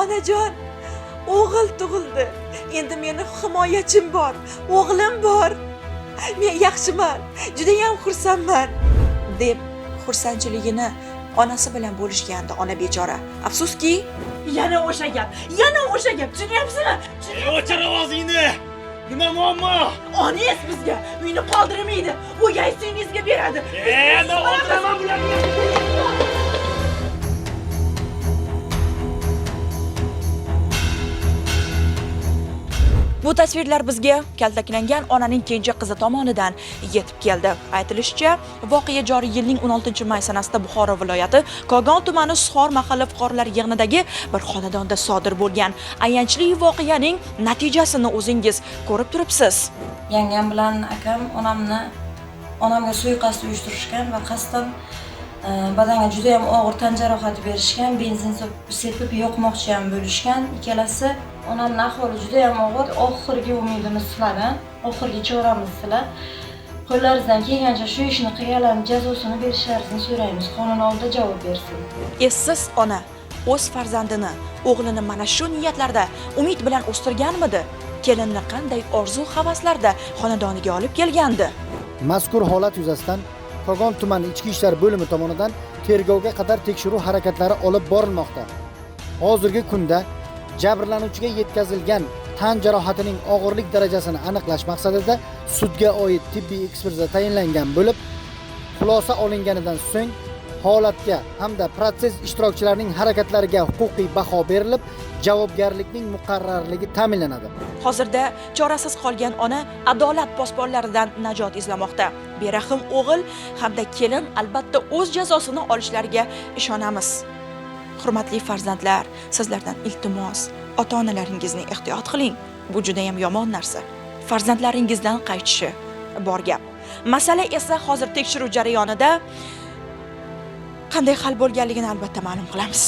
Onajon, o'g'il tug'ildi. Endi meni himoyachim bor, o'g'lim bor. Men yaxshiman, juda ham xursandman deb xursandchiligini onasi bilan bo'lishgandi ona bechora. Afsuski, Yana o'sha gap, tushunyapsizmi? O'chir ovozingni. Nima muammo? Onangiz bizga uyni qoldirmaydi, o'gay singizga beradi. Men o'tiraman bularni. bu tasvirlar bizga kaltaklangan onaning kenja qizi tomonidan yetib keldi. Aytilishicha, voqea joriy yilning 16-may sanasida Buxoro viloyati Kogon tumani Suxor mahalla fuqarolar yig'inidagi bir xonadonda sodir bo'lgan. Ayanchli voqeaning natijasini o'zingiz ko'rib turibsiz. Yangam bilan akam onamga suiqasd uyushtirishgan va qasddan badanga juda ham og'ir tan jarohati berishgan, benzin sepib yoqmoqchi ham bo'lishgan. Ikkalasi onamning ahvoli juda ham og'ir. Oxirgi umidimiz sizlardan, oxirgi choramiz sizlar. Qo'llaringizdan kelgancha shu ishni qilganlarning jazosini berishlaringizni so'raymiz. Qonun oldida javob bersin. Essiz ona o'z farzandini, o'g'lini mana shu niyatlarda umid bilan o'stirganmidi? Kelinni qanday orzu-havaslarda xonadoniga olib kelgandi? Mazkur holat yuzasidan Kogon tumani Ichki ishlar bo'limi tomonidan tergovga qadar tekshiruv harakatlari olib borilmoqda. Hozirgi kunda jabrlanuvchiga yetkazilgan tan jarohatining og'irlik darajasini aniqlash maqsadida sudga oid tibbiy ekspertiza tayinlangan bo'lib, xulosa olinganidan so'ng holatga hamda proses ishtirokchilarining harakatlariga huquqiy baho berilib, javobgarlikning muqarrarligi ta'minlanadi. Hozirda chorasiz qolgan ona adolat posbonlaridan najot izlamoqda. Berahim o'g'il hamda kelin albatta o'z jazosini olishlariga ishonamiz. Hurmatli farzandlar, sizlardan iltimos, ota-onalaringizni ehtiyot qiling. Bu juda ham yomon narsa. Farzandlaringizdan qaytishi bor gap. Masala esa hozir tekshiruv jarayonida qanday hal bo'lganligini albatta ma'lum qilamiz.